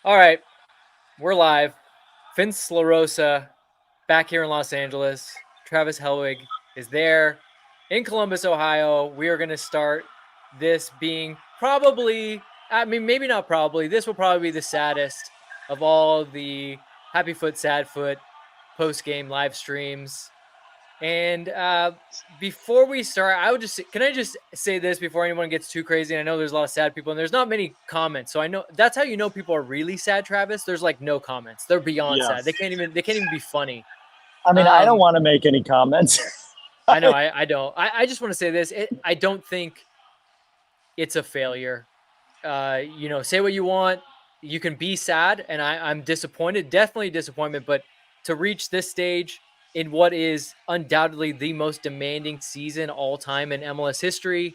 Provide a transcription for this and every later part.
All right, we're live. Vince LaRosa back here in Los Angeles. Travis Helwig is there in Columbus, Ohio. We are going to start this being probably, I mean, maybe not probably, this will probably be the saddest of all the Happy Foot, Sad Foot post-game live streams. And before we start, can I just say this before anyone gets too crazy? And I know there's a lot of sad people and there's not many comments. So I know that's how you know people are really sad, Travis. There's like no comments. They're beyond sad. Yes. They can't even be funny. I mean, I don't want to make any comments. I know, I don't. I just want to say this. I don't think it's a failure. Say what you want. You can be sad, and I'm disappointed, definitely disappointment, but to reach this stage in what is undoubtedly the most demanding season all time in MLS history,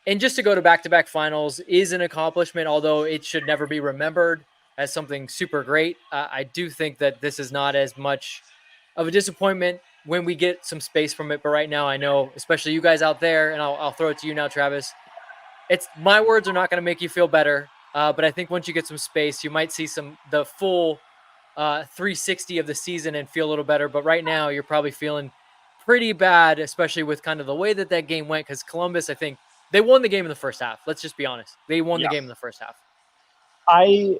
and just to go to back-to-back finals is an accomplishment, although it should never be remembered as something super great. I do think that this is not as much of a disappointment when we get some space from it, but right now I know, especially you guys out there, and I'll throw it to you now, Travis, it's my words are not going to make you feel better. But I think once you get some space, you might see the full 360 of the season and feel a little better. But right now, you're probably feeling pretty bad, especially with kind of the way that game went. Because Columbus, I think they won the game in the first half. Let's just be honest; they won the Yeah. game in the first half. I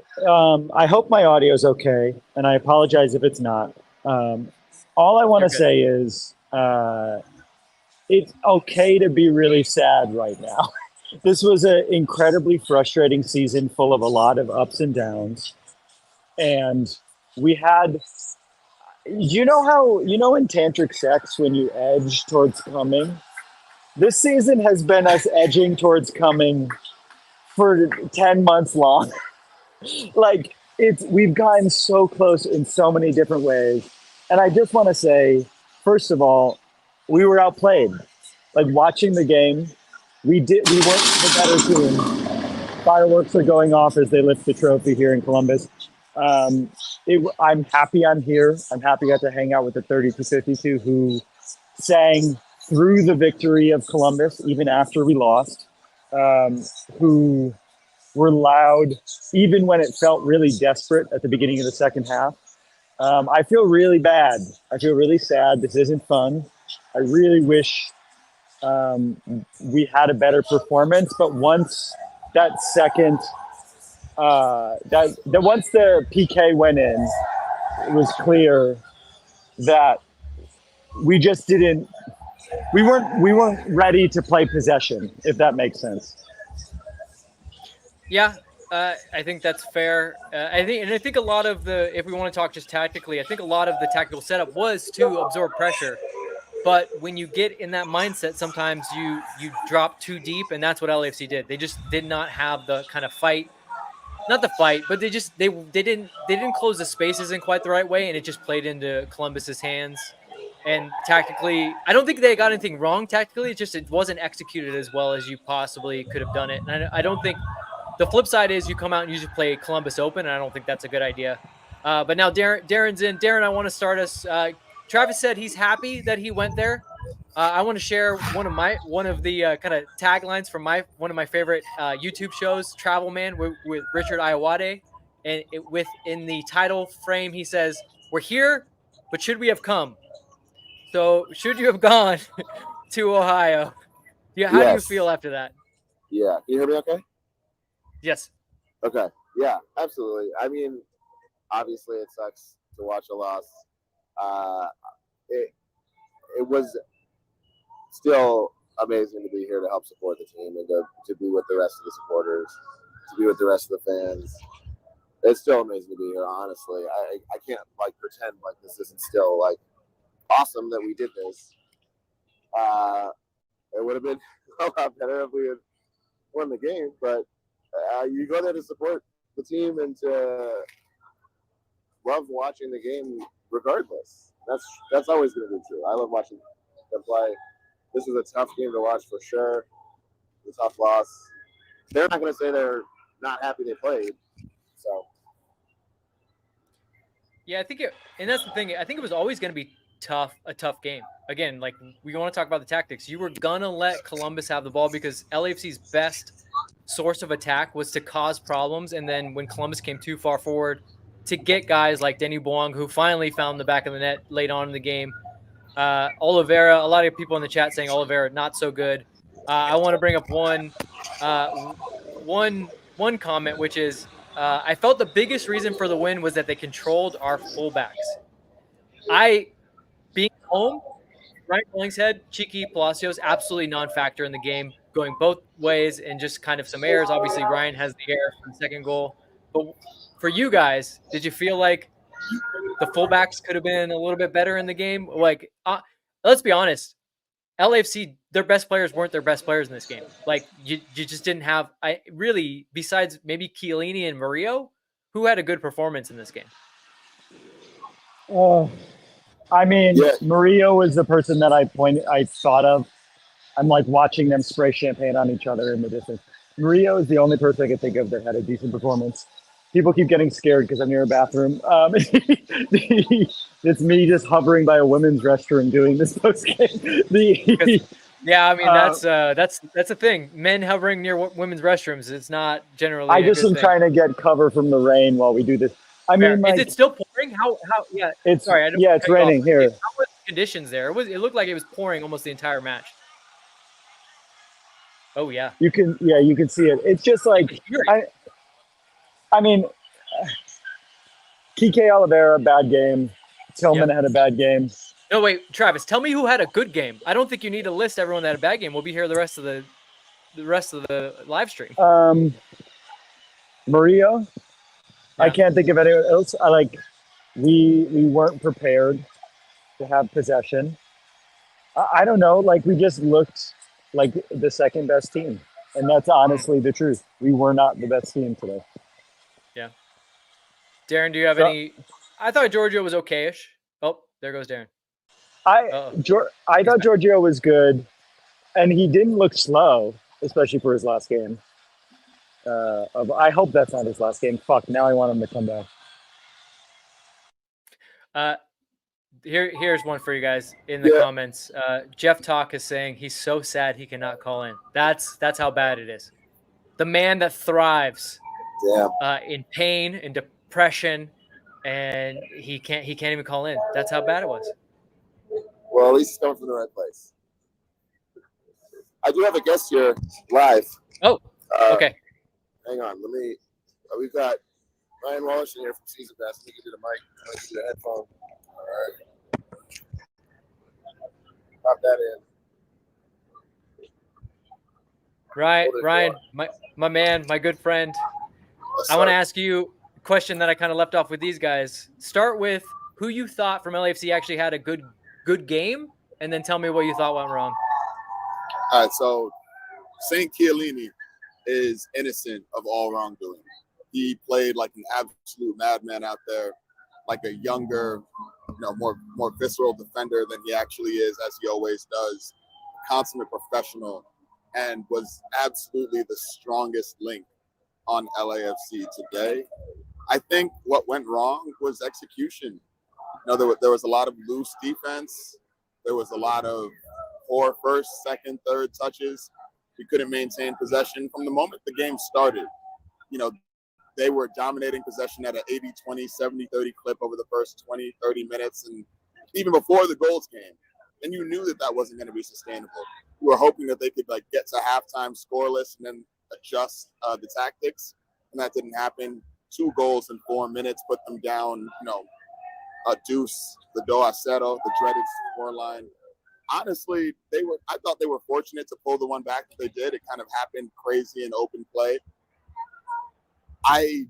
hope my audio is okay, and I apologize if it's not. All I want You're to good. say is it's okay to be really sad right now. This was an incredibly frustrating season full of a lot of ups and downs. And we had, in tantric sex when you edge towards coming? This season has been us edging towards coming for 10 months long. Like, we've gotten so close in so many different ways. And I just want to say, first of all, we were outplayed. Like, watching the game, we weren't the better team. Fireworks are going off as they lift the trophy here in Columbus. I'm happy I'm here. I'm happy I got to hang out with the 3252 who sang through the victory of Columbus, even after we lost, who were loud, even when it felt really desperate at the beginning of the second half. I feel really bad. I feel really sad. This isn't fun. I really wish we had a better performance, but once that second, once the PK went in, it was clear that we just didn't. We weren't ready to play possession, if that makes sense. Yeah, I think that's fair. I think a lot of if we want to talk just tactically, I think a lot of the tactical setup was to absorb pressure. But when you get in that mindset, sometimes you drop too deep, and that's what LAFC did. They just did not have the kind of fight, not the fight, but they didn't close the spaces in quite the right way, and it just played into Columbus's hands. And tactically, I don't think they got anything wrong tactically. It's just it wasn't executed as well as you possibly could have done it. And I don't think the flip side is you come out and you just play Columbus Open, and I don't think that's a good idea. But now Darren's in. Darren, I want to start us. Travis said he's happy that he went there. I want to share one of the kind of taglines from one of my favorite YouTube shows, Travel Man, with Richard Iowade, and in the title frame he says, "We're here, but should we have come?" So should you have gone to Ohio? Yeah, how do you feel Yes. after that? Yeah. Can you hear me okay? Yes. Okay. Yeah, absolutely. I mean, obviously it sucks to watch a loss. Uh, it it was still amazing to be here to help support the team and to be with the rest of the supporters, to be with the rest of the fans. It's still amazing to be here, honestly. I can't pretend like this isn't still awesome that we did this. Uh, it would have been a lot better if we had won the game, but you go there to support the team and to love watching the game regardless. That's always going to be true. I love watching them play. This was a tough game to watch for sure. A tough loss. They're not going to say they're not happy they played. So Yeah, and that's the thing. I think it was always going to be a tough game. Again, like we want to talk about the tactics. You were gonna let Columbus have the ball because LAFC's best source of attack was to cause problems, and then when Columbus came too far forward, to get guys like Denny Boang, who finally found the back of the net late on in the game. Oliveira, a lot of people in the chat saying Oliveira not so good. I want to bring up one comment, which is I felt the biggest reason for the win was that they controlled our fullbacks. Being home, Ryan Hollingshead, Kiké, Palacios, absolutely non-factor in the game, going both ways and just kind of some errors. Obviously, Ryan has the error for the second goal. But for you guys, did you feel like the fullbacks could have been a little bit better in the game? Like, let's be honest, LAFC, their best players weren't their best players in this game. Like, you just didn't have besides maybe Chiellini and Murillo, who had a good performance in this game. I mean, Yeah. Murillo was the person that I thought of. I'm like watching them spray champagne on each other in the distance. Murillo is the only person I could think of that had a decent performance. People keep getting scared because I'm near a bathroom. It's me just hovering by a women's restroom doing this post game. Yeah, I mean that's a thing. Men hovering near women's restrooms. It's not generally. I just am trying to get cover from the rain while we do this. I mean, like, is it still pouring? How? Yeah. It's it's raining here. How were the conditions there? It looked like it was pouring almost the entire match. Oh yeah. You can see it. It's just like I mean, Kiké Oliveira, bad game. Tillman had a bad game. No, wait, Travis, tell me who had a good game. I don't think you need to list everyone that had a bad game. We'll be here the rest of the live stream. Murillo. Yeah. I can't think of anyone else. We weren't prepared to have possession. I don't know. Like, we just looked like the second best team, and that's honestly the truth. We were not the best team today. Yeah. Darren, do you have any? I thought Giorgio was okay-ish. Oh, there goes Darren. I thought Giorgio was good, and he didn't look slow, especially for his last game. I hope that's not his last game. Fuck, now I want him to come back. Here's one for you guys in the comments. Jeff Talk is saying he's so sad he cannot call in. That's how bad it is. The man that thrives in pain and depression, and he can't even call in. That's how bad it was. Well, at least he's coming from the right place. I do have a guest here live. Oh, okay. Hang on. We've got Ryan Walsh in here from Season Pass. Let me give you the mic. Let me give you the headphone. All right. Pop that in. Ryan, my man, my good friend. I want to ask you a question that I kind of left off with these guys. Start with who you thought from LAFC actually had a good game, and then tell me what you thought went wrong. All right, so St. Chiellini is innocent of all wrongdoing. He played like an absolute madman out there, like a younger, more visceral defender than he actually is, as he always does. Consummate professional, and was absolutely the strongest link on LAFC today. I think what went wrong was execution. There was a lot of loose defense. There was a lot of poor first, second, third touches. We couldn't maintain possession from the moment the game started. They were dominating possession at an 80-20, 70-30 clip over the first 20, 30 minutes, and even before the goals came. And you knew that wasn't going to be sustainable. You were hoping that they could get to halftime scoreless and then adjust the tactics, and that didn't happen. 2 goals in 4 minutes put them down, a deuce, the Do Acero, the dreaded scoreline. Honestly, I thought they were fortunate to pull the one back that they did. It kind of happened crazy in open play. I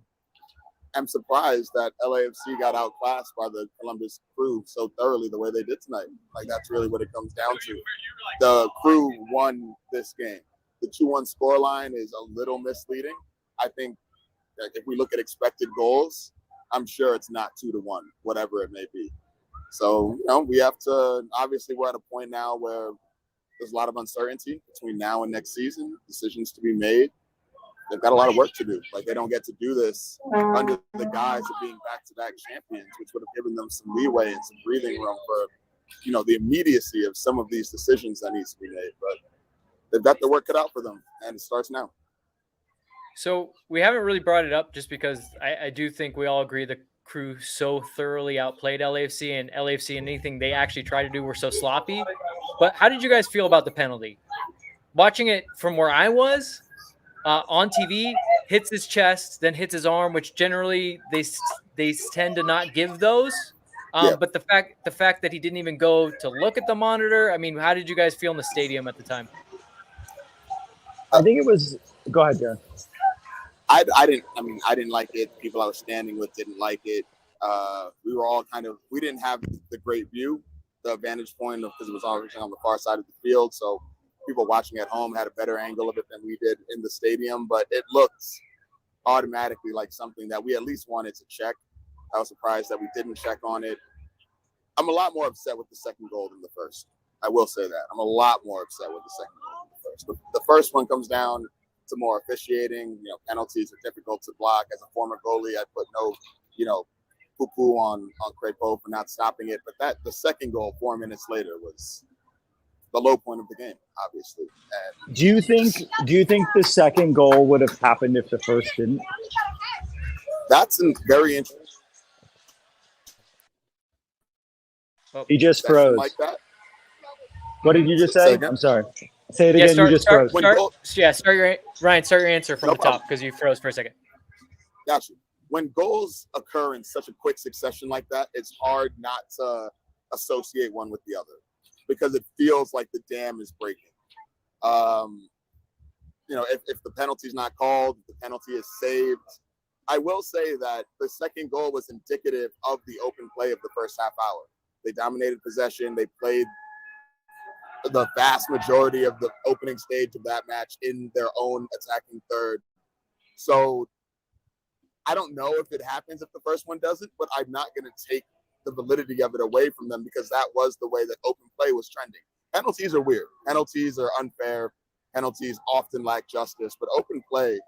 am surprised that LAFC got outclassed by the Columbus Crew so thoroughly the way they did tonight. That's really what it comes down to. The Crew won this game. The 2-1 scoreline is a little misleading. I think that if we look at expected goals, I'm sure it's not 2-1, whatever it may be. So, we have to, obviously we're at a point now where there's a lot of uncertainty between now and next season, decisions to be made. They've got a lot of work to do. They don't get to do this under the guise of being back-to-back champions, which would have given them some leeway and some breathing room for, the immediacy of some of these decisions that needs to be made. But they've got the work cut out for them, and it starts now. So we haven't really brought it up just because I do think we all agree the crew so thoroughly outplayed LAFC, and LAFC and anything they actually tried to do were so sloppy. But how did you guys feel about the penalty? Watching it from where I was on TV, hits his chest, then hits his arm, which generally they tend to not give those. Yeah. But the fact that he didn't even go to look at the monitor. I mean, how did you guys feel in the stadium at the time? I think it was. Go ahead, Darren. I didn't like it. People I was standing with didn't like it. We were all we didn't have the great view, the vantage point, because it was obviously on the far side of the field. So people watching at home had a better angle of it than we did in the stadium. But it looked automatically like something that we at least wanted to check. I was surprised that we didn't check on it. I'm a lot more upset with the second goal than the first. I will say that. I'm a lot more upset with the second goal than the first. The first one comes down to more officiating. Penalties are difficult to block. As a former goalie, I put no, poo-poo on Crépeau for not stopping it. But the second goal 4 minutes later was the low point of the game, obviously. And Do you think the second goal would have happened if the first didn't? that's a very interesting. He just froze. Like that. What did you just say? I'm sorry. Say it again. You just froze. Start your answer from the top because you froze for a second. Gotcha. When goals occur in such a quick succession like that, it's hard not to associate one with the other because it feels like the dam is breaking. If the penalty's not called, the penalty is saved. I will say that the second goal was indicative of the open play of the first half hour. They dominated possession. They played the vast majority of the opening stage of that match in their own attacking third. So I don't know if it happens if the first one doesn't, but I'm not going to take the validity of it away from them because that was the way that open play was trending. Penalties are weird. Penalties are unfair. Penalties often lack justice, but open play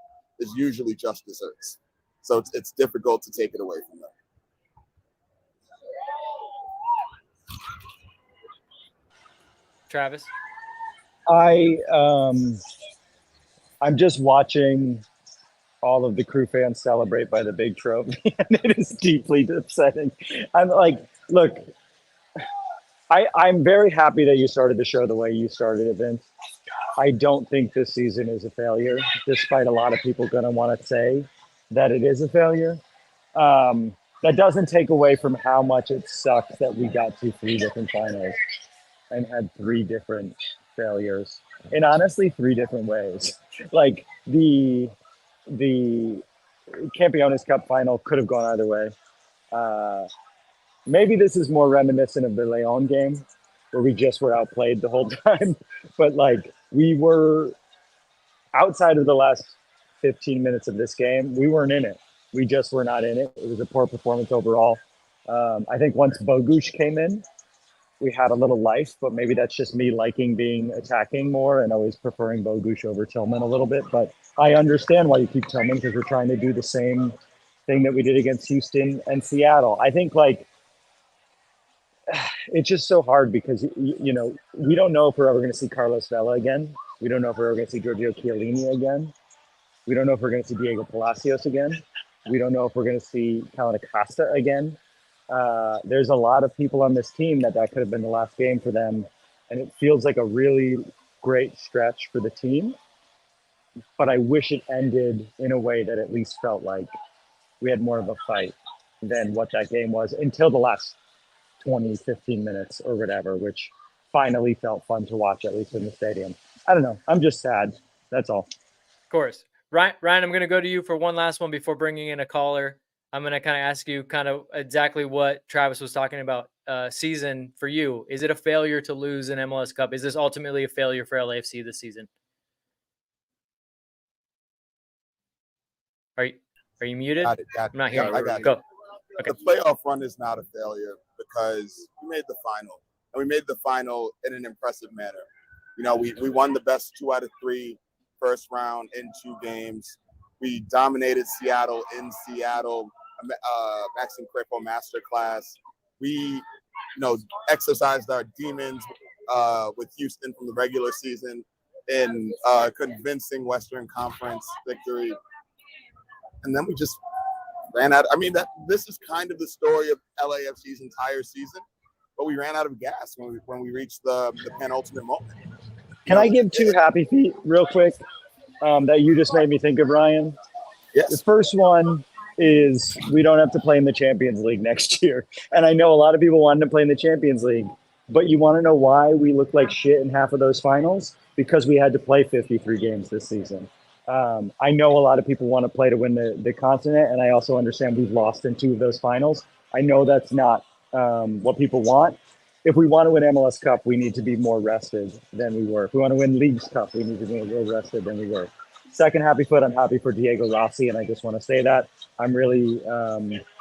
is usually just desserts. So it's difficult to take it away from them. Travis? I'm just watching all of the crew fans celebrate by the big trophy, and it is deeply upsetting. I'm like, look, I'm very happy that you started the show the way you started it, Vince. I don't think this season is a failure, despite a lot of people going to want to say that it is a failure. That doesn't take away from how much it sucks that we got to 3 different finals and had 3 different failures in honestly 3 different ways. Like the Campeones Cup final could have gone either way. Maybe this is more reminiscent of the Leon game where we just were outplayed the whole time. But like we were outside of the last 15 minutes of this game, we weren't in it. We just were not in it. It was a poor performance overall. I think once Bogusz came in, we had a little life, but maybe that's just me liking being attacking more and always preferring Bogusz over Tillman a little bit. But I understand why you keep Tillman because we're trying to do the same thing that we did against Houston and Seattle. I think like it's just so hard because, we don't know if we're ever going to see Carlos Vela again. We don't know if we're ever going to see Giorgio Chiellini again. We don't know if we're going to see Diego Palacios again. We don't know if we're going to see Callan Acosta again. There's a lot of people on this team that could have been the last game for them. And it feels like a really great stretch for the team. But I wish it ended in a way that at least felt like we had more of a fight than what that game was until the last 20, 15 minutes or whatever, which finally felt fun to watch, at least in the stadium. I don't know. I'm just sad. That's all. Of course. Ryan, I'm going to go to you for one last one before bringing in a caller. I'm going to kind of ask you kind of exactly what Travis was talking about. Season for you, is it a failure to lose an MLS Cup? Is this ultimately a failure for LAFC this season? Are you muted? Got it. I'm not hearing. I got Go. it. Okay. The playoff run is not a failure because we made the final, and we made the final in an impressive manner. We won the best 2 out of 3 first round in 2 games. We dominated Seattle in Seattle, Maxime Crépeau masterclass. We, exercised our demons with Houston from the regular season in convincing Western Conference victory. and then we just ran out. I mean, this is kind of the story of LAFC's entire season, but we ran out of gas when we reached the penultimate moment. Can I give two happy feet real quick that you just made me think of, Ryan? Yes. The first one is we don't have to play in the Champions League next year. And I know a lot of people wanted to play in the Champions League, but you want to know why we looked like shit in half of those finals? Because we had to play 53 games this season. I know a lot of people want to play to win the continent, and I also understand we've lost in 2 of those finals. I know that's not what people want. If we want to win MLS Cup, we need to be more rested than we were. If we want to win Leagues Cup, we need to be more rested than we were. Second happy foot, I'm happy for Diego Rossi, and I just want to say that. I'm really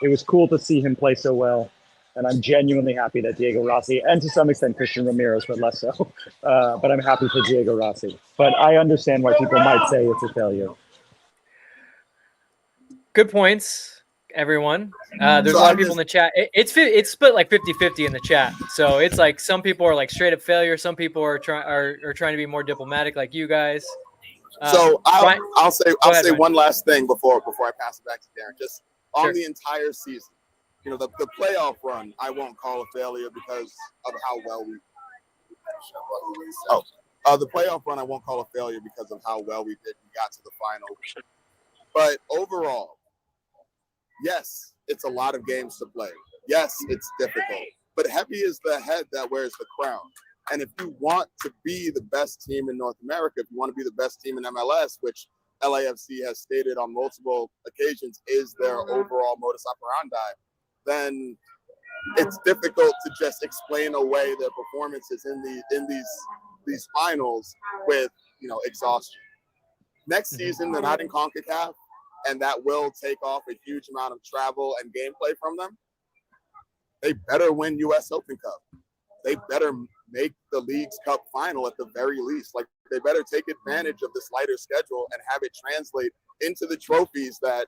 it was cool to see him play so well, and I'm genuinely happy that Diego Rossi, and to some extent Christian Ramirez, but less so, but I'm happy for Diego Rossi. But I understand why people might say it's a failure. Good points, everyone. There's a lot of people in the chat. It's split like 50-50 in the chat. So it's like some people are like straight up failure. Some people are trying to be more diplomatic, like you guys. So I'll say Ryan. one last thing before I pass it back to Darren. Just on Sure. the entire season, you know, the playoff run I won't call a failure because of how well we. The playoff run I won't call a failure because of how well we did. We got to the final, but overall, yes, it's a lot of games to play. Yes, it's difficult, but heavy is the head that wears the crown. And if you want to be the best team in North America, if you want to be the best team in MLS, which LAFC has stated on multiple occasions is their overall modus operandi, then it's difficult to just explain away their performances in these finals with, you know, exhaustion. Next season, they're not in CONCACAF, and that will take off a huge amount of travel and gameplay from them. They better win US Open Cup. They better make the Leagues Cup final at the very least. Like, they better take advantage of this lighter schedule and have it translate into the trophies that,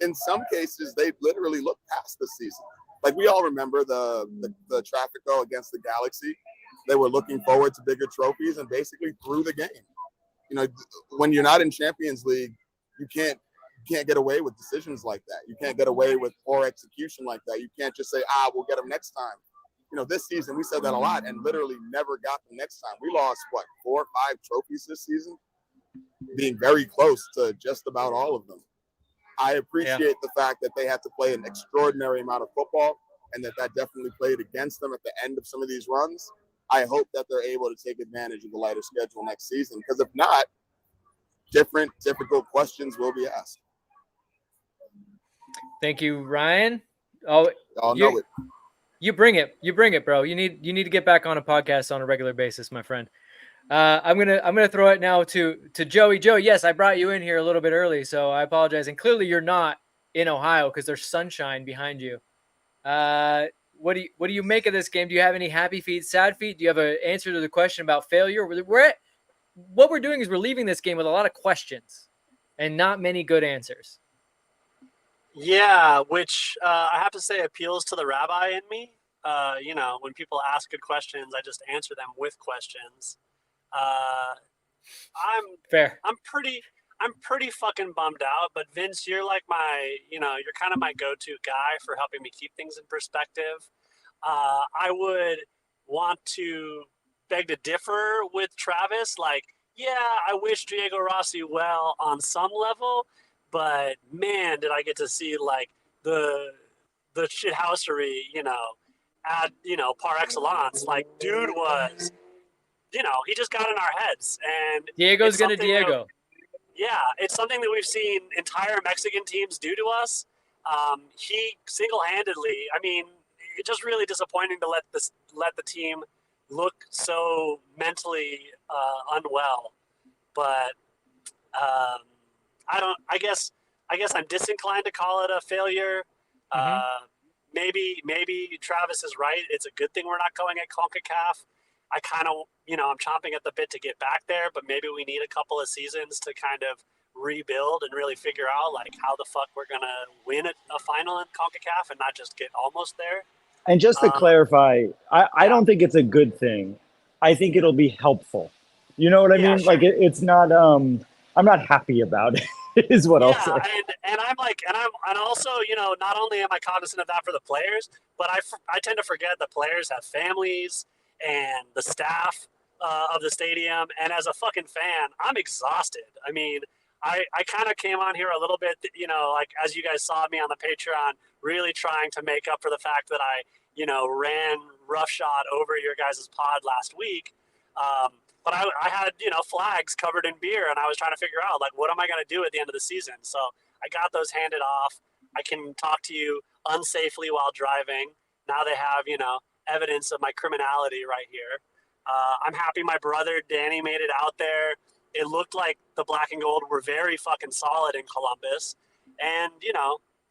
in some cases, they literally look past this season. Like, we all remember the Trafico against the Galaxy. They were looking forward to bigger trophies and basically threw the game. You know, when you're not in Champions League, you can't get away with decisions like that. You can't get away with poor execution like that. You can't just say, we'll get them next time. You know, this season, we said that a lot and literally never got them next time. We lost, 4 or 5 trophies this season, being very close to just about all of them. I appreciate the fact that they had to play an extraordinary amount of football and that definitely played against them at the end of some of these runs. I hope that they're able to take advantage of the lighter schedule next season, because if not, different difficult questions will be asked. Thank you, Ryan. Oh, Y'all know it. You bring it, bro. You need to get back on a podcast on a regular basis, my friend. I'm gonna throw it now to Joey. Joey, yes, I brought you in here a little bit early, so I apologize. And clearly, you're not in Ohio because there's sunshine behind you. What do you make of this game? Do you have any happy feet, sad feet? Do you have an answer to the question about failure? What we're doing is we're leaving this game with a lot of questions and not many good answers. Yeah, which I have to say appeals to the rabbi in me. You know, when people ask good questions, I just answer them with questions. I'm pretty fucking bummed out, but Vince, you're like you're kind of my go-to guy for helping me keep things in perspective. I would want to beg to differ with Travis. Like, yeah, I wish Diego Rossi well on some level, but man, did I get to see like the shithousery, par excellence. Like, dude was, he just got in our heads, and Diego's gonna Diego. It's something that we've seen entire Mexican teams do to us. He single-handedly, I mean, it's just really disappointing to let the team look so mentally unwell. But I guess I'm disinclined to call it a failure. Maybe Travis is right. It's a good thing we're not going at CONCACAF. I kind of, I'm chomping at the bit to get back there, but maybe we need a couple of seasons to kind of rebuild and really figure out like how the fuck we're going to win a final in CONCACAF and not just get almost there. And just to clarify, I don't think it's a good thing. I think it'll be helpful. You know what I mean? Sure. Like it's not, I'm not happy about it. is what I'll Yeah, say. and I'm also, not only am I cognizant of that for the players, but I tend to forget that players have families and the staff of the stadium. And as a fucking fan, I'm exhausted. I mean, I kind of came on here a little bit, like as you guys saw me on the Patreon, really trying to make up for the fact that I, ran roughshod over your guys' pod last week. But I had, flags covered in beer, and I was trying to figure out, like, what am I going to do at the end of the season? So I got those handed off. I can talk to you unsafely while driving. Now they have, evidence of my criminality right here. I'm happy my brother Danny made it out there. It looked like the black and gold were very fucking solid in Columbus. And,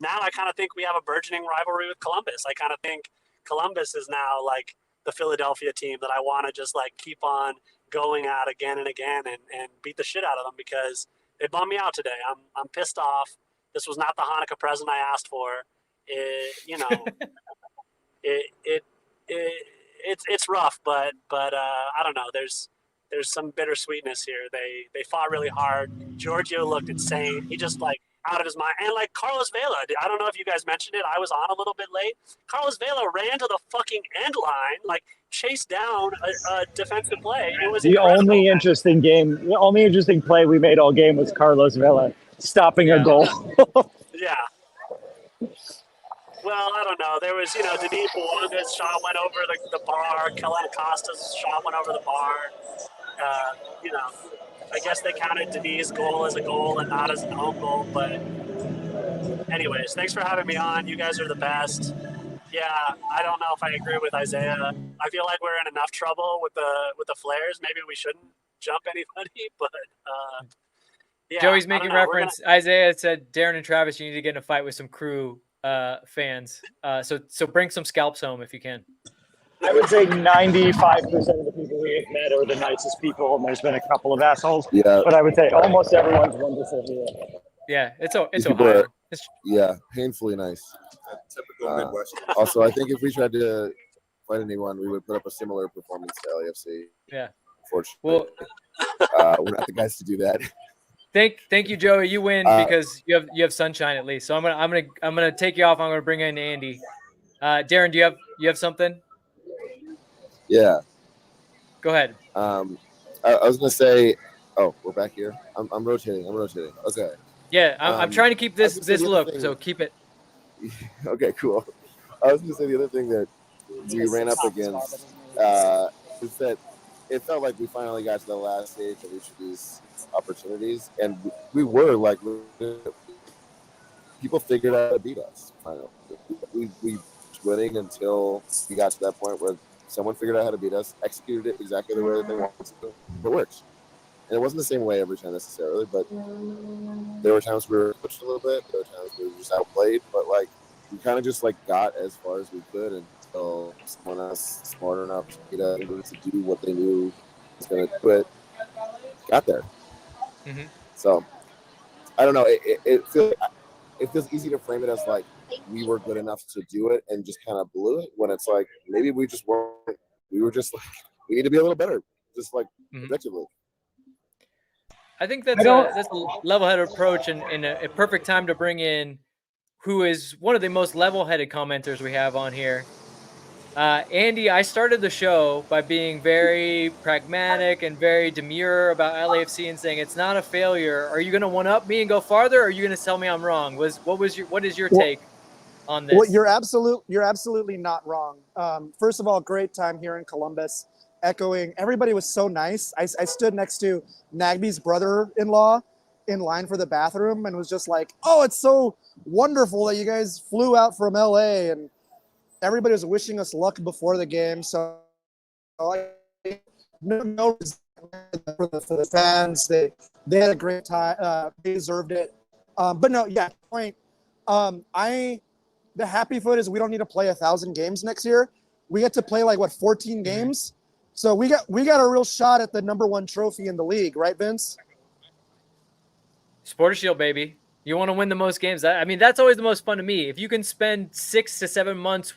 now I kind of think we have a burgeoning rivalry with Columbus. I kind of think Columbus is now like the Philadelphia team that I want to just like keep on going at again and again and beat the shit out of them because they bummed me out today. I'm pissed off. This was not the Hanukkah present I asked for. It's rough, but I don't know. There's some bittersweetness here. They fought really hard. Giorgio looked insane. He just like out of his mind. And like Carlos Vela, I don't know if you guys mentioned it. I was on a little bit late. Carlos Vela ran to the fucking end line, like chased down a defensive play. It was The incredible. only interesting play we made all game was Carlos Vela stopping a goal. Yeah. Well, I don't know. There was, Denis Bouanga's shot went over the bar. Kellen Acosta's shot went over the bar. I guess they counted Denis' goal as a goal and not as an own goal. But anyways, thanks for having me on. You guys are the best. Yeah, I don't know if I agree with Isaiah. I feel like we're in enough trouble with the Flares. Maybe we shouldn't jump anybody, but yeah. Joey's making reference. Isaiah said, Darren and Travis, you need to get in a fight with some crew fans. So bring some scalps home if you can. I would say 95% of the people we have met are the nicest people, and there's been a couple of assholes. Yeah. But I would say almost everyone's wonderful here. Yeah, it's Ohio. Yeah, painfully nice. Typical Midwest. Also, I think if we tried to fight anyone, we would put up a similar performance to LAFC. Yeah. Unfortunately, we're not the guys to do that. Thank you, Joey. You win because you have sunshine at least. So I'm gonna take you off. I'm gonna bring in Andy. Darren, do you have something? Yeah. Go ahead. I was gonna say. Oh, we're back here. I'm rotating. Okay. Yeah, I'm trying to keep this look. So keep it. Okay, cool. I was gonna say the other thing that we ran up against is that it felt like we finally got to the last stage of each of these opportunities, and we were like, people figured out how to beat us. Finally, we were winning until we got to that point where someone figured out how to beat us, executed it exactly the way that they wanted to. It works, and it wasn't the same way every time necessarily, but there were times we were pushed a little bit. There were times we were just outplayed, but like we kind of just like got as far as we could until someone else smart enough to beat us to do what they knew was going to do it. Got there. Mm-hmm. So I don't know. It feels easy to frame it as like we were good enough to do it and just kind of blew it, when it's like maybe we just weren't. We were just like we need to be a little better, just like objectively. I think that's a level-headed approach and a perfect time to bring in who is one of the most level-headed commenters we have on here. Andy, I started the show by being very pragmatic and very demure about LAFC and saying it's not a failure. Are you going to one-up me and go farther, or are you going to tell me I'm wrong? What is your take on this? Well, you're absolutely not wrong. First of all, great time here in Columbus. Echoing, everybody was so nice. I stood next to Nagby's brother-in-law in line for the bathroom and was just like, "Oh, it's so wonderful that you guys flew out from LA," and everybody was wishing us luck before the game. So no for the fans. They had a great time. They deserved it. But no, yeah. Point. The happy foot is we don't need to play 1,000 games next year. We get to play 14 games. So we got a real shot at the #1 trophy in the league, right, Vince? Supporter Shield, baby. You want to win the most games. I mean, that's always the most fun to me. If you can spend 6 to 7 months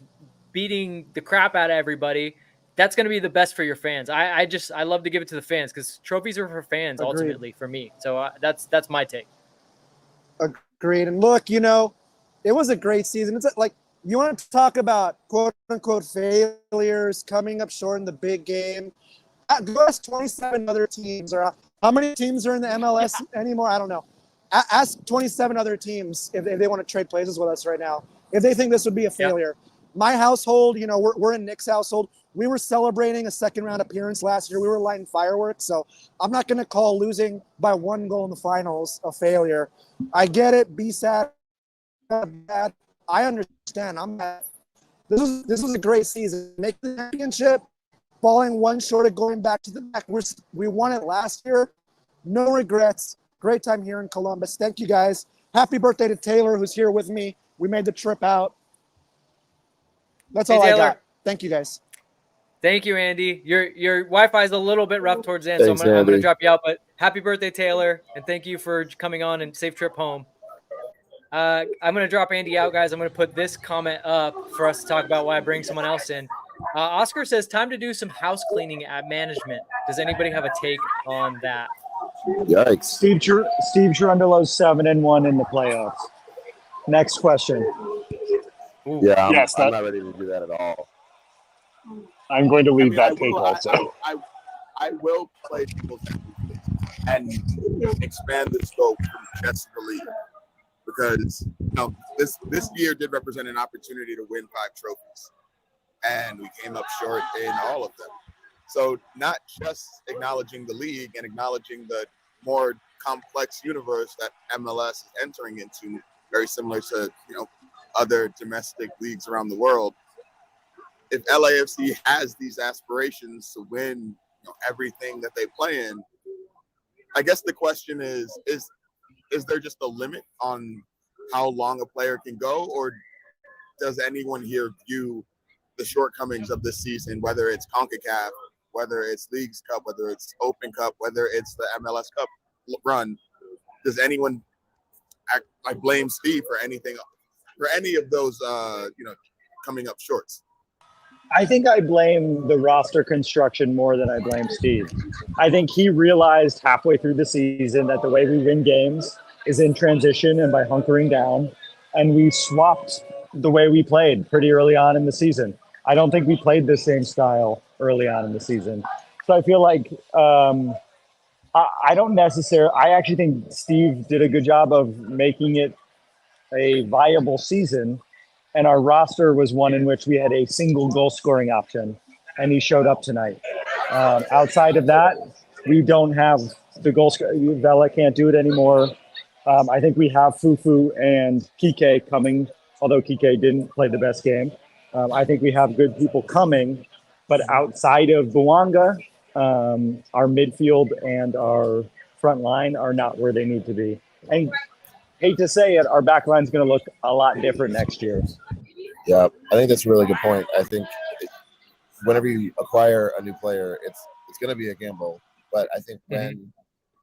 beating the crap out of everybody, that's going to be the best for your fans. I love to give it to the fans because trophies are for fans. Agreed. Ultimately for me. So that's my take. Agreed. And look, it was a great season. It's like, you want to talk about quote unquote failures, coming up short in the big game. Go ask 27 other teams, or how many teams are in the MLS anymore? I don't know. Ask 27 other teams if they want to trade places with us right now, if they think this would be a failure. My household, we're in Nick's household. We were celebrating a second round appearance last year. We were lighting fireworks. So I'm not going to call losing by 1 goal in the finals a failure. I get it. Be sad. Bad. I understand. I'm mad. This was a great season. Make the championship, falling 1 short of going back to the back. We won it last year. No regrets. Great time here in Columbus. Thank you guys. Happy birthday to Taylor, who's here with me. We made the trip out. That's all I got. Thank you guys. Thank you, Andy. Your Wi-Fi is a little bit rough towards the end, Thanks, so I'm going to Andy. drop you out. But happy birthday, Taylor, and thank you for coming on and safe trip home. I'm going to drop Andy out, guys. I'm going to put this comment up for us to talk about why I bring someone else in. Oscar says, time to do some house cleaning at management. Does anybody have a take on that? Yikes. Steve Cherundolo's 7-1 in the playoffs. Next question. Ooh. Yeah, Yes, I'm not ready to do that at all. I'm going to leave I that will- take also. I will play devil's advocate and expand the scope from just the league, because this year did represent an opportunity to win 5 trophies, and we came up short in all of them. So not just acknowledging the league and acknowledging the more complex universe that MLS is entering into, very similar to other domestic leagues around the world. If LAFC has these aspirations to win everything that they play in, I guess the question is there just a limit on how long a player can go, or does anyone here view the shortcomings of this season, whether it's CONCACAF, whether it's Leagues Cup, whether it's Open Cup, whether it's the MLS Cup run, does anyone I blame Steve for anything, for any of those coming up shorts? I think I blame the roster construction more than I blame Steve. I think he realized halfway through the season that the way we win games is in transition and by hunkering down. And we swapped the way we played pretty early on in the season. I don't think we played the same style early on in the season. So I feel like I don't necessarily – I actually think Steve did a good job of making it a viable season. And our roster was one in which we had a single goal scoring option, and he showed up tonight. Outside of that, we don't have the goal scoring. Vela can't do it anymore. I think we have Fufu and Kiké coming, although Kiké didn't play the best game. I think we have good people coming, but outside of Bouanga, our midfield and our front line are not where they need to be. And hate to say it, our back line is going to look a lot different next year. Yeah, I think that's a really good point. I think whenever you acquire a new player, it's going to be a gamble. But I think when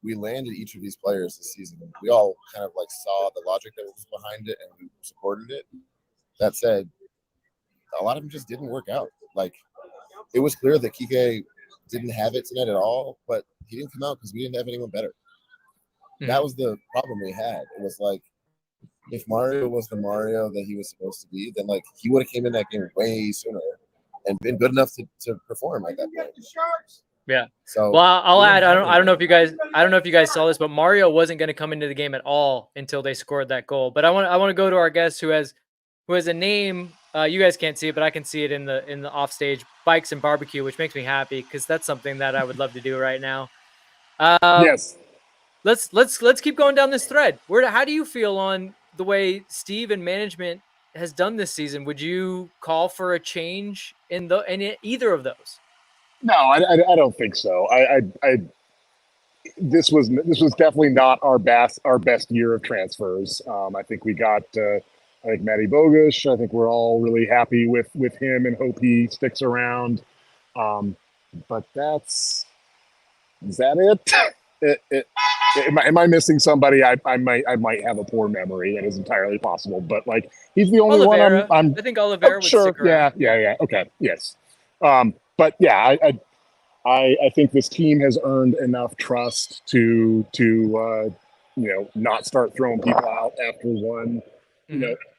we landed each of these players this season, we all kind of saw the logic that was behind it, and we supported it. That said, a lot of them just didn't work out. It was clear that Kiké didn't have it tonight at all, but he didn't come out because we didn't have anyone better. That was the problem we had. It was if Mario was the Mario that he was supposed to be, then he would have came in that game way sooner and been good enough to perform at that point. Yeah. So well, I'll add. I don't know if you guys saw this, but Mario wasn't going to come into the game at all until they scored that goal. But I want to go to our guest who has a name. You guys can't see it, but I can see it in the offstage, Bikes and Barbecue, which makes me happy because that's something that I would love to do right now. Yes. Let's keep going down this thread. How do you feel on the way Steve and management has done this season? Would you call for a change in either of those? No, I don't think so. This was definitely not our best year of transfers. I think we got Matty Bogusz. I think we're all really happy with him and hope he sticks around. But is that it? Am I missing somebody? I might have a poor memory. That is entirely possible. But he's the only Oliveira. one. I think Oliveira would sure. stick around. Yeah. Okay. Yes. But yeah, I think this team has earned enough trust to not start throwing people out after one.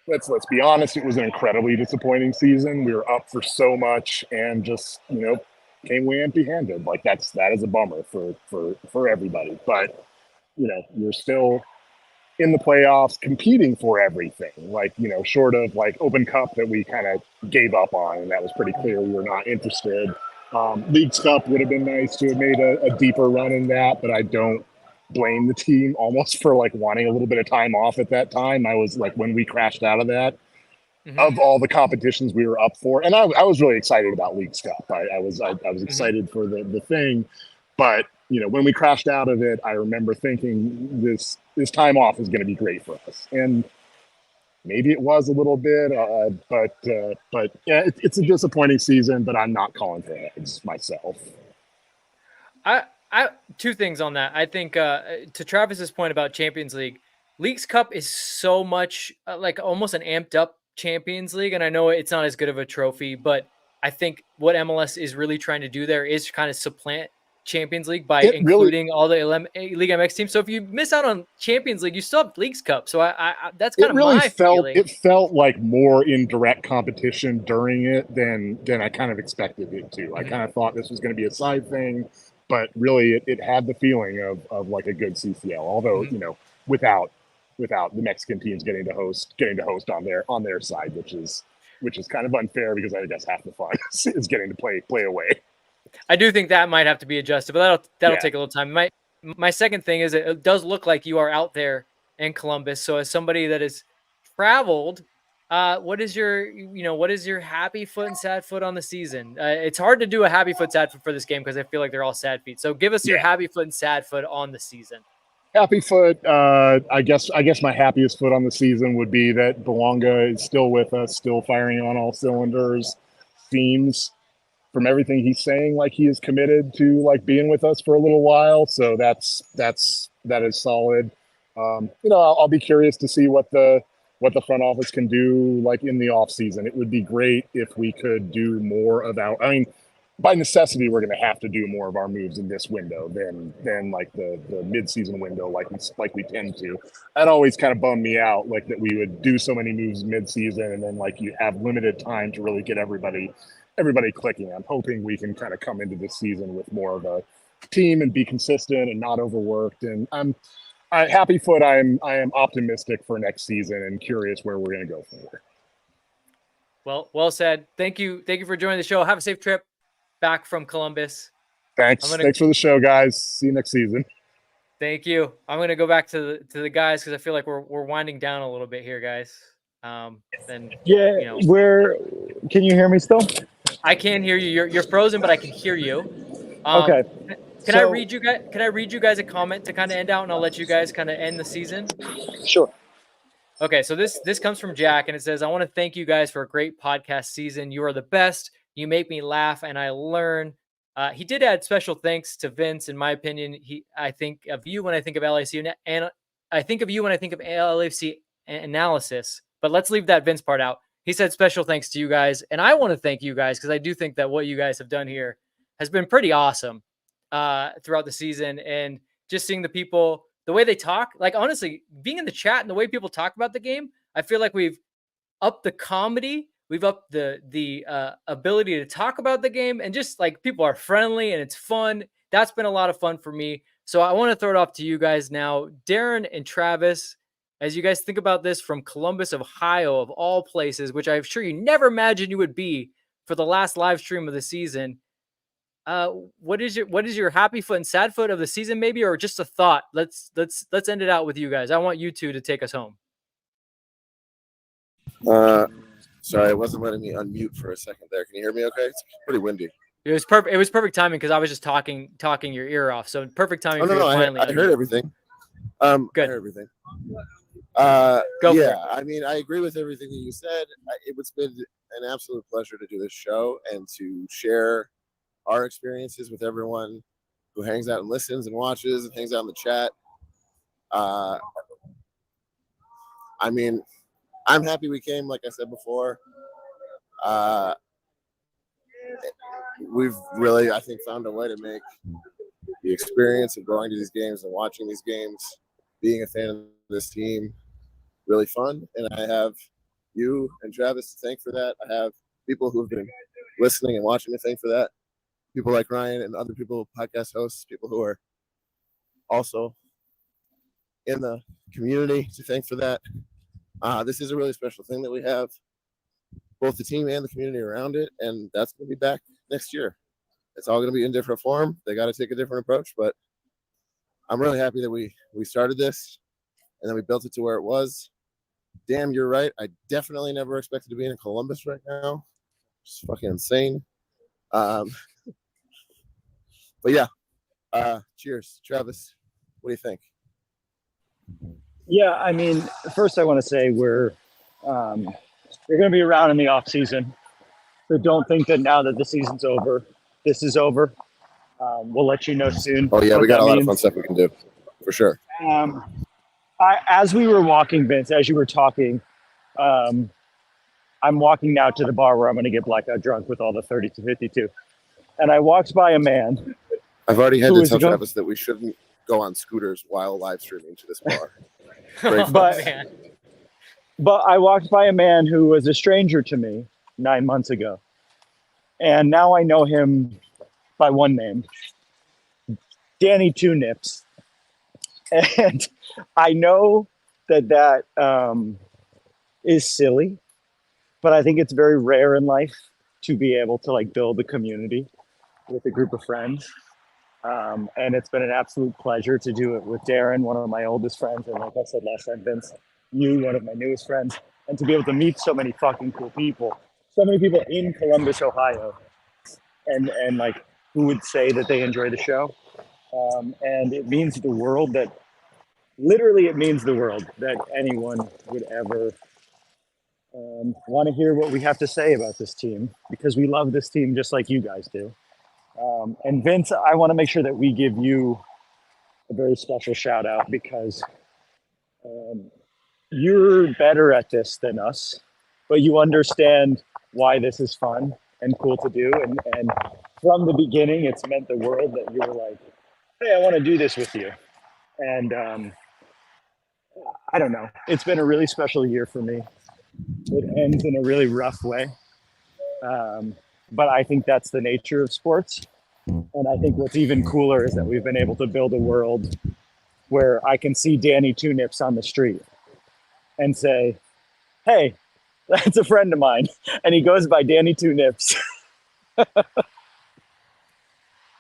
Let's be honest, it was an incredibly disappointing season. We were up for so much and just, came away empty-handed. Like that is a bummer for everybody. But, we're still in the playoffs competing for everything. Like, short of like Open Cup that we kind of gave up on, and that was pretty clear we were not interested. Leagues Cup would have been nice to have made a deeper run in that, but I don't blame the team almost for like wanting a little bit of time off at that time. I was like, when we crashed out of that, of all the competitions we were up for, and I was really excited about Leagues Cup. I was excited for the thing, but when we crashed out of it, I remember thinking this time off is going to be great for us, and maybe it was a little bit, but yeah, it's a disappointing season. But I'm not calling for heads myself. I two things on that. I think to Travis's point about Champions League, Leagues Cup is so much like almost an amped up Champions League, and I know it's not as good of a trophy, but I think what MLS is really trying to do there is kind of supplant Champions League by including all the League MX teams. So if you miss out on Champions League, you still have Leagues Cup. So I that's kind of my feeling. It felt like more in direct competition during it than I kind of expected it to. I kind of thought this was going to be a side thing, but really it had the feeling of like a good CCL. Although without the Mexican teams getting to host on their side, which is kind of unfair because I guess half the fun is getting to play away. I do think that might have to be adjusted, but that'll take a little time. My second thing is it does look like you are out there in Columbus. So as somebody that has traveled, what is your happy foot and sad foot on the season? It's hard to do a happy foot, sad foot for this game because I feel like they're all sad feet. So give us your happy foot and sad foot on the season. Happy foot. I guess my happiest foot on the season would be that Belonga is still with us, still firing on all cylinders. Seems from everything he's saying like he is committed to like being with us for a little while. So that is solid. I'll be curious to see what the front office can do like in the off season. It would be great if we could do more of by necessity, we're going to have to do more of our moves in this window than like the mid-season window, like we tend to. That always kind of bummed me out, like that we would do so many moves mid-season and then like you have limited time to really get everybody clicking. I'm hoping we can kind of come into this season with more of a team and be consistent and not overworked. And happy foot. I am optimistic for next season and curious where we're going to go from here. Well said. Thank you for joining the show. Have a safe trip back from Columbus. Thanks for the show, guys. See you next season. Thank you. I'm going to go back to the guys because I feel like we're winding down a little bit here, guys. Can you hear me still? I can hear you. You're frozen, but I can hear you. Okay. Can I read you guys a comment to kind of end out, and I'll let you guys kind of end the season? Sure. Okay, so this comes from Jack, and it says, I want to thank you guys for a great podcast season. You are the best. You make me laugh, and I learn. He did add special thanks to Vince. In my opinion, I think of you when I think of LAFC, and I think of you when I think of LAFC analysis. But let's leave that Vince part out. He said special thanks to you guys, and I want to thank you guys because I do think that what you guys have done here has been pretty awesome throughout the season, and just seeing the people, the way they talk, like honestly, being in the chat and the way people talk about the game, I feel like we've upped the comedy. We've upped the ability to talk about the game, and just like people are friendly and it's fun. That's been a lot of fun for me. So I want to throw it off to you guys now, Darren and Travis, as you guys think about this from Columbus, Ohio, of all places, which I'm sure you never imagined you would be for the last live stream of the season. What is your happy foot and sad foot of the season, maybe, or just a thought? Let's end it out with you guys. I want you two to take us home. Sorry, it wasn't letting me unmute for a second there. Can you hear me okay? It's pretty windy. It was perfect. It was perfect timing because I was just talking your ear off. So perfect timing. I heard everything. Good. I heard everything. Go for it. I mean, I agree with everything that you said. It's been an absolute pleasure to do this show and to share our experiences with everyone who hangs out and listens and watches and hangs out in the chat. I mean, I'm happy we came, like I said before. We've really, I think, found a way to make the experience of going to these games and watching these games being a fan of this team really fun. And I have you and Travis to thank for that. I have people who have been listening and watching to thank for that. People like Ryan and other people, podcast hosts, people who are also in the community to thank for that. This is a really special thing that we have, both the team and the community around it, and that's going to be back next year. It's all going to be in different form. They got to take a different approach, but I'm really happy that we started this and then we built it to where it was. Damn, you're right. I definitely never expected to be in Columbus right now. It's fucking insane. But yeah, cheers. Travis, what do you think? Yeah, I mean, first I want to say you're going to be around in the off season, so don't think that now that the season's over, this is over. We'll let you know soon. Oh yeah, what we got that a lot of means. fun stuff we can do, for sure. As we were walking, Vince, as you were talking, I'm walking now to the bar where I'm going to get blackout drunk with all the 30 to 52. And I walked by a man. I've already had Who to is tell it going- Travis that we shouldn't go on scooters while live streaming to this bar. But- man. But I walked by a man who was a stranger to me 9 months ago. And now I know him by one name, Danny Two Nips. And I know that is silly, but I think it's very rare in life to be able to like build a community with a group of friends. And it's been an absolute pleasure to do it with Darren, one of my oldest friends. And like I said last time, Vince, you, one of my newest friends, and to be able to meet so many fucking cool people, so many people in Columbus, Ohio, and like who would say that they enjoy the show. And it means the world that, literally it means the world that anyone would ever want to hear what we have to say about this team, because we love this team just like you guys do. And Vince, I want to make sure that we give you a very special shout out, because you're better at this than us, but you understand why this is fun and cool to do. And from the beginning, it's meant the world that you were like, hey, I want to do this with you. And I don't know, it's been a really special year for me. It ends in a really rough way. But I think that's the nature of sports. And I think what's even cooler is that we've been able to build a world where I can see Danny Two Nips on the street and say, hey, that's a friend of mine. And he goes by Danny Two Nips.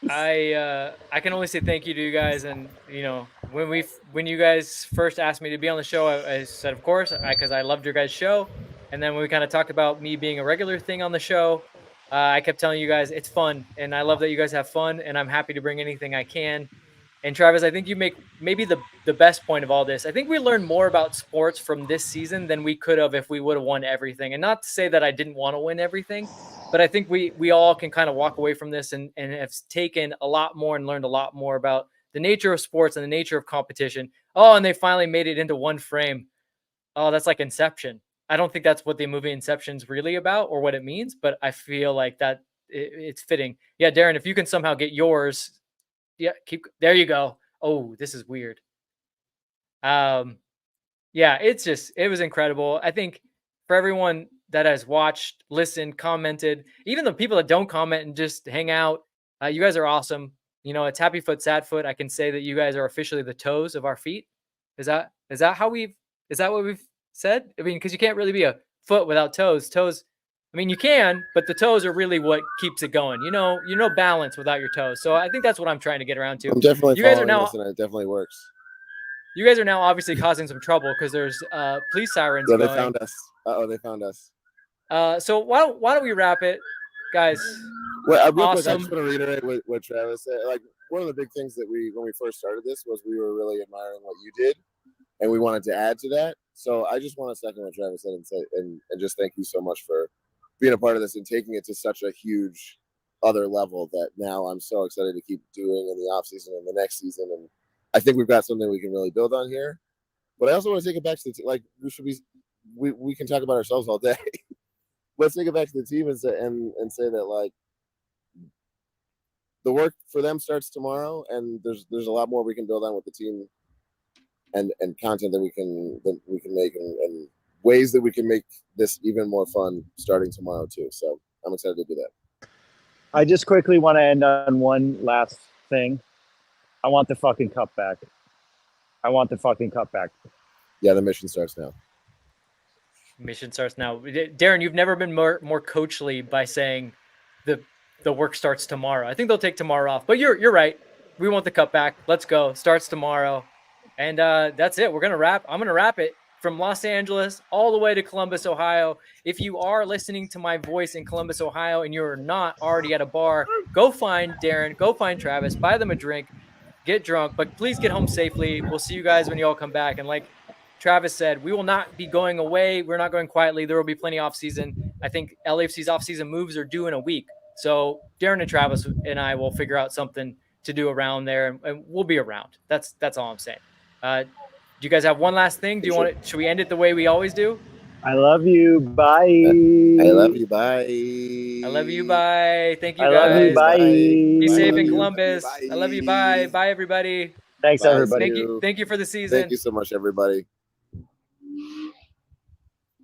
I can only say thank you to you guys, and you know, when you guys first asked me to be on the show, I said of course, because I loved your guys' show. And then when we kind of talked about me being a regular thing on the show, I kept telling you guys it's fun, and I love that you guys have fun, and I'm happy to bring anything I can. And Travis, I think you make maybe the best point of all this. I think we learned more about sports from this season than we could have if we would have won everything. And not to say that I didn't want to win everything, but I think we all can kind of walk away from this and have taken a lot more and learned a lot more about the nature of sports and the nature of competition. Oh, and they finally made it into one frame. Oh, that's like Inception. I don't think that's what the movie Inception's really about or what it means, but I feel like that it's fitting. Yeah, Darren, if you can somehow get yours. Yeah, there you go. Oh, this is weird. Yeah, it was incredible. I think for everyone that has watched, listened, commented, even the people that don't comment and just hang out, you guys are awesome. You know, it's Happy Foot, Sad Foot. I can say that you guys are officially the toes of our feet. Is that what we've said? I mean, because you can't really be a foot without toes. Toes, I mean, you can, but the toes are really what keeps it going. You know balance without your toes. So I think that's what I'm trying to get around to. I'm definitely You guys are following now this, and it definitely works. You guys are now obviously causing some trouble because there's police sirens Yeah, they going. found us. They found us. So why don't we wrap it, guys? Well, real quick, I Awesome. just want to reiterate what Travis said. Like, one of the big things that when we first started this was we were really admiring what you did, and we wanted to add to that. So I just want to second what Travis said and just thank you so much for being a part of this and taking it to such a huge other level that now I'm so excited to keep doing in the off season and the next season. And I think we've got something we can really build on here. But I also want to take it back to we can talk about ourselves all day. Let's take it back to the team and say that like the work for them starts tomorrow, and there's a lot more we can build on with the team and content that we can make, and ways that we can make this even more fun starting tomorrow too. So I'm excited to do that. I just quickly want to end on one last thing. I want the fucking cup back. I want the fucking cup back. Yeah, the mission starts now. Mission starts now. Darren, you've never been more coachly by saying the work starts tomorrow. I think they'll take tomorrow off, but you're right. We want the cup back. Let's go. Starts tomorrow. And that's it. We're going to wrap. I'm going to wrap it from Los Angeles all the way to Columbus, Ohio. If you are listening to my voice in Columbus, Ohio, and you're not already at a bar, go find Darren, go find Travis, buy them a drink, get drunk, but please get home safely. We'll see you guys when you all come back. And like Travis said, we will not be going away. We're not going quietly. There will be plenty off season. I think LAFC's off season moves are due in a week. So Darren and Travis and I will figure out something to do around there, and we'll be around. That's all I'm saying. Do you guys have one last thing? Should we end it the way we always do? I love you. Bye. I love you. Bye. I love you. Bye. Thank you, I guys. love you. Bye. Be Bye. safe Love in you. Columbus. Bye. I love you. Bye. Bye, everybody. Thanks, Bye. everybody. Thank you for the season. Thank you so much, everybody.